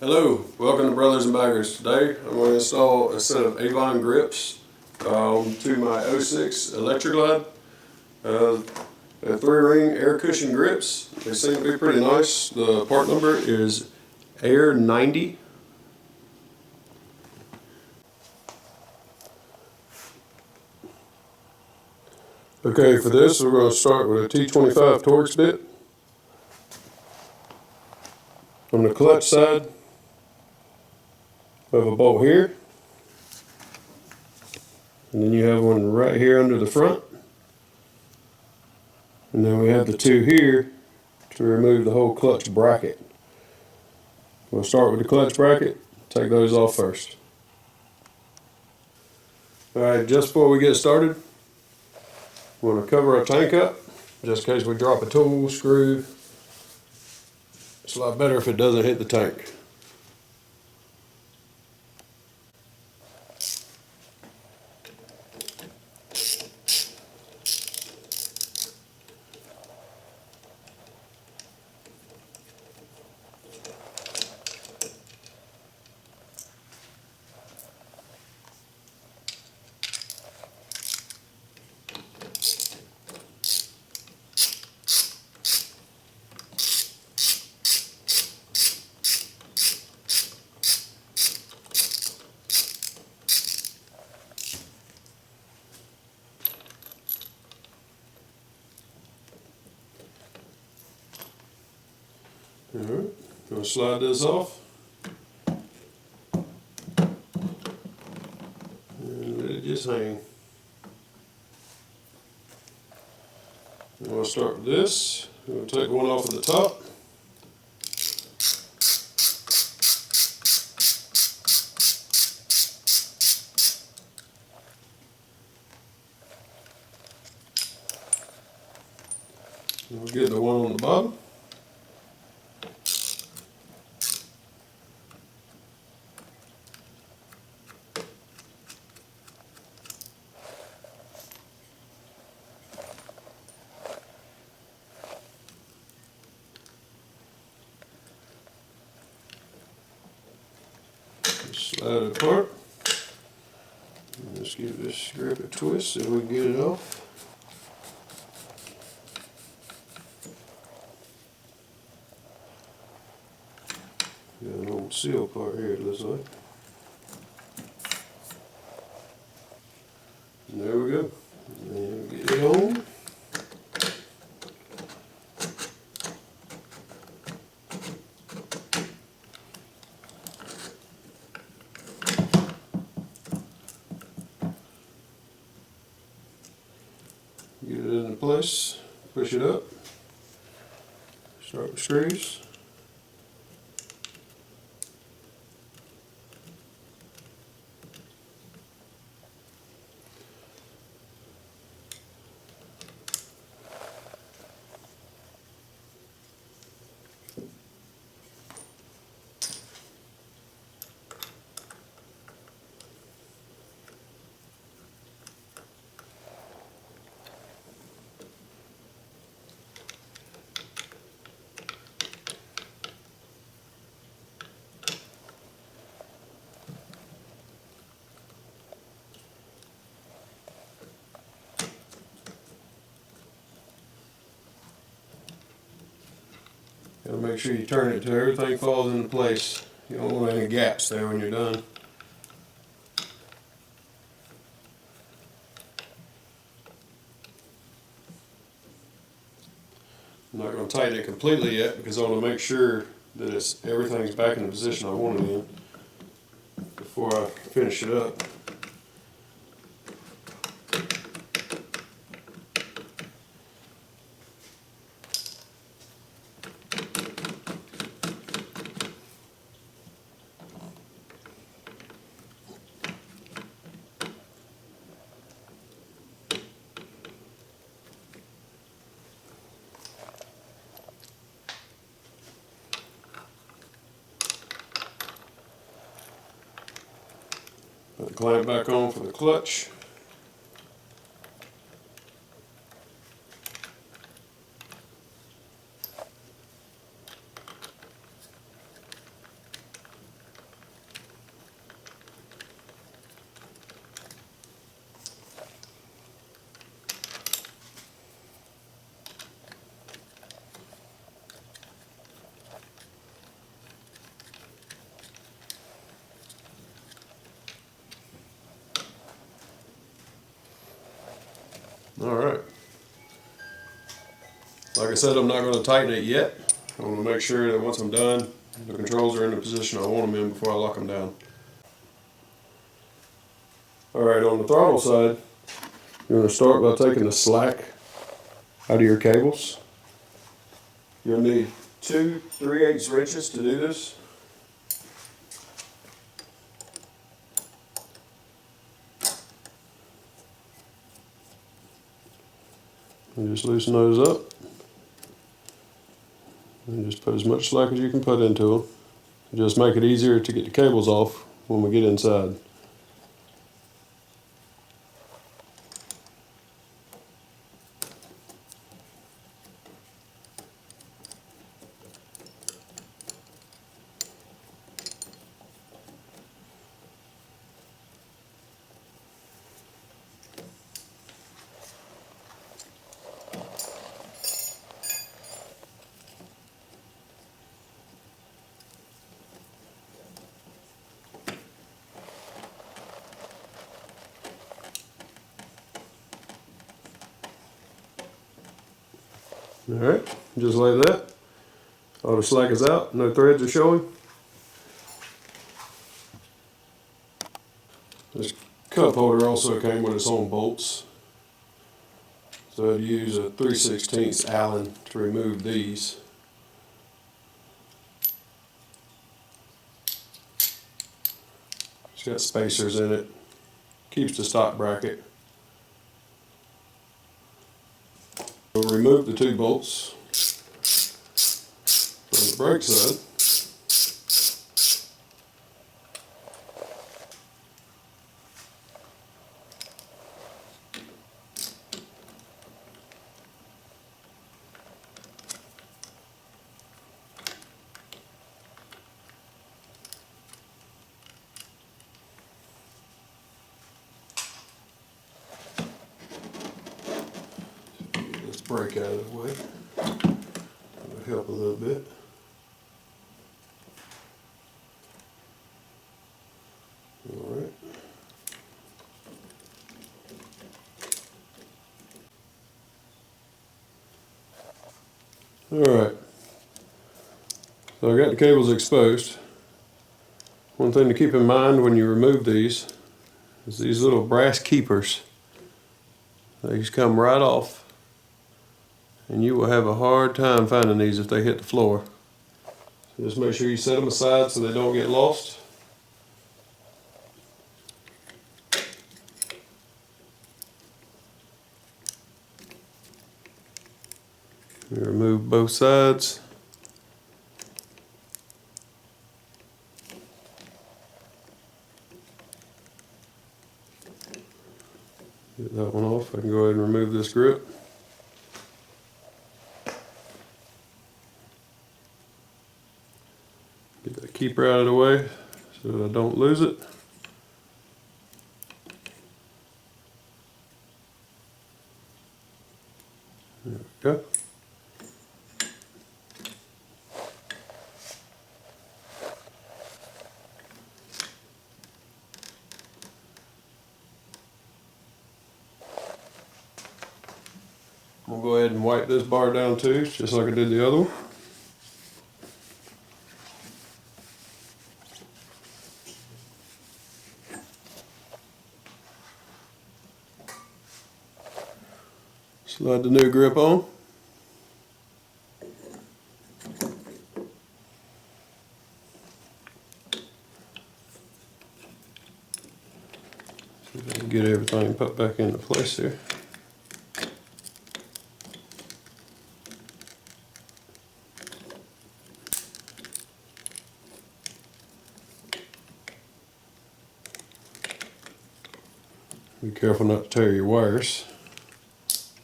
Hello, welcome to Brothers and Baggers. Today I'm going to install a set of Avon grips to my 06 Electra Glide. They're 3-ring air cushion grips. They seem to be pretty nice. The part number is AIR-90. Okay, for this we're going to start with a T25 Torx bit. On the clutch side, we have a bolt here, and then you have one right here under the front, and then we have the two here to remove the whole clutch bracket. We'll start with the clutch bracket, take those off first. Alright, just before we get started, we're going to cover our tank up, just in case we drop a tool, screw. It's a lot better if it doesn't hit the tank. Alright, going to slide this off and let it just hang. I'm going to start with this. I'm going to take one off at the top. We'll get the one on the bottom. Slide it apart. Let's give this grip a twist so we can get it off. Got an old seal part here, it looks like. And there we go. And then get it on. Get it into place, push it up, start with screws. Gotta make sure you turn it till everything falls into place. You don't want any gaps there when you're done. I'm not going to tighten it completely yet because I want to make sure that everything's back in the position I want it in before I finish it up. Put the clamp back on for the clutch. Alright. Like I said, I'm not going to tighten it yet. I want to make sure that once I'm done, the controls are in the position I want them in before I lock them down. Alright, on the throttle side, you're going to start by taking the slack out of your cables. You'll need 2 3/8 wrenches to do this. And just loosen those up. And just put as much slack as you can put into them. Just make it easier to get the cables off when we get inside. Alright, just like that. All the slack is out, no threads are showing. This cup holder also came with its own bolts. So I'd use a 3/16 Allen to remove these. It's got spacers in it, keeps the stock bracket. We'll remove the 2 bolts from the brake side. Get this brake out of the way. That'll help a little bit. Alright. Alright. So I got the cables exposed. One thing to keep in mind when you remove these is these little brass keepers. They just come right off, and you will have a hard time finding these if they hit the floor. So just make sure you set them aside so they don't get lost. You remove both sides. Get that one off. I can go ahead and remove this grip. Get that keeper out of the way so that I don't lose it. There we go. I'm going to go ahead and wipe this bar down too, just like I did the other one. Slide the new grip on. See if I can get everything put back into place here. Be careful not to tear your wires.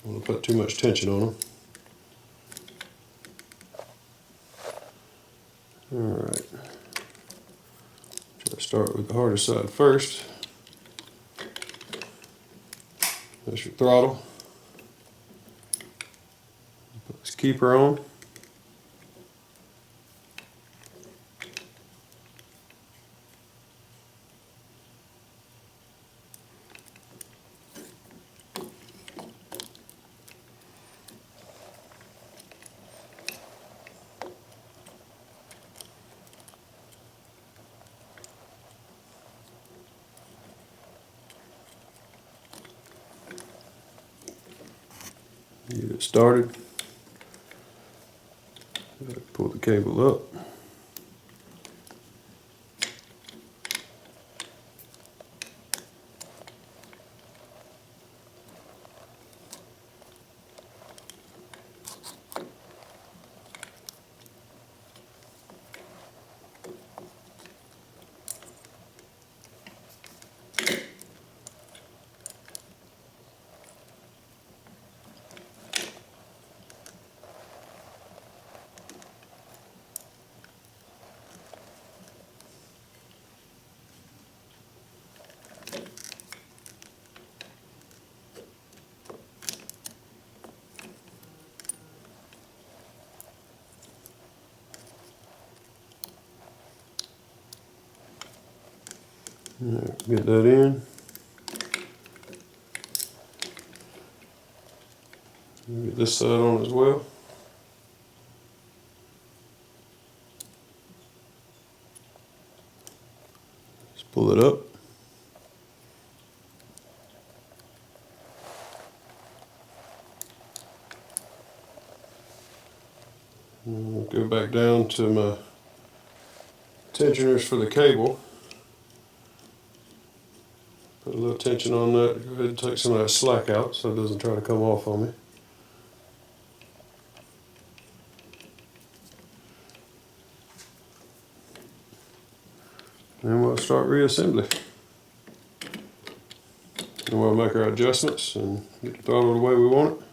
Don't want to put too much tension on them. Alright. Try to start with the harder side first. That's your throttle. Put this keeper on. Get it started. Pull the cable up. Get that in. Get this side on as well. Just pull it up. And go back down to my tensioners for the cable. Put a little tension on that. Go ahead and take some of that slack out so it doesn't try to come off on me. Then we'll start reassembly. And we'll make our adjustments and get the throttle the way we want it.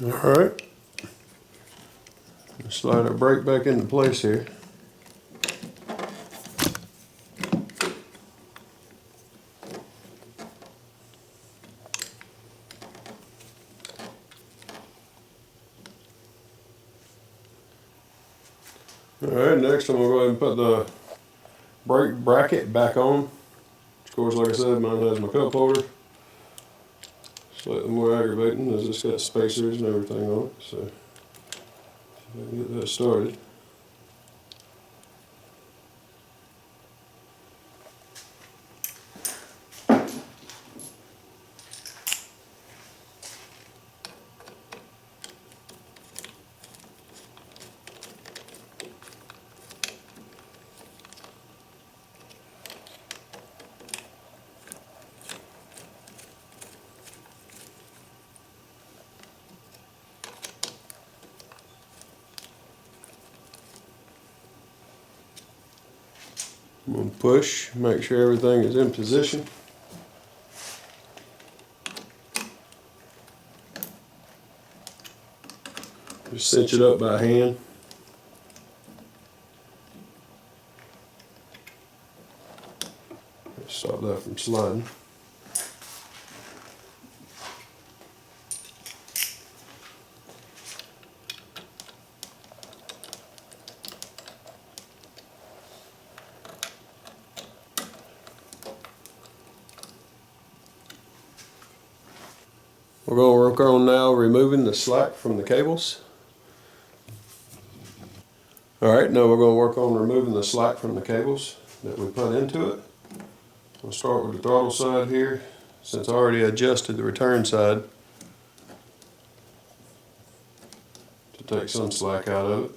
Alright, slide our brake back into place here. Alright, next I'm going to go ahead and put the brake bracket back on. Of course, like I said, mine has my cup holder. Slightly more aggravating as it's got spacers and everything on it, so see if I can get that started. I'm going to push, make sure everything is in position. Just cinch it up by hand. Stop that from sliding. We're going to work on now removing the slack from the cables. Alright, now we're going to work on removing the slack from the cables that we put into it. We'll start with the throttle side here, since I already adjusted the return side to take some slack out of it.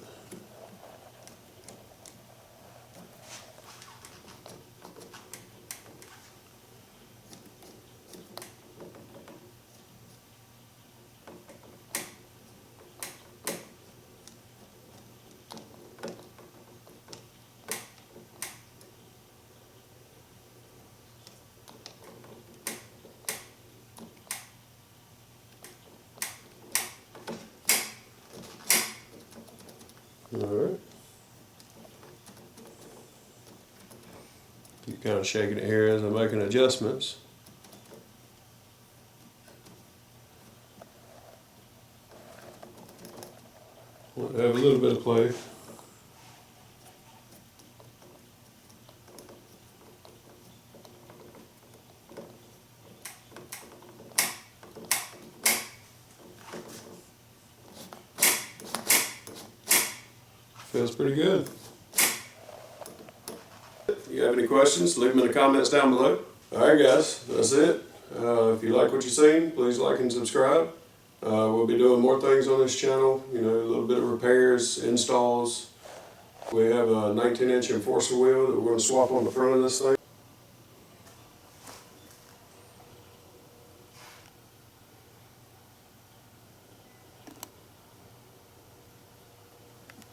Alright. Keep kind of shaking it here as I'm making adjustments. Want to have a little bit of play. Feels pretty good. If you have any questions, leave them in the comments down below. Alright guys, that's it. If you like what you've seen, please like and subscribe. We'll be doing more things on this channel, you know, a little bit of repairs, installs. We have a 19-inch enforcer wheel that we're going to swap on the front of this thing.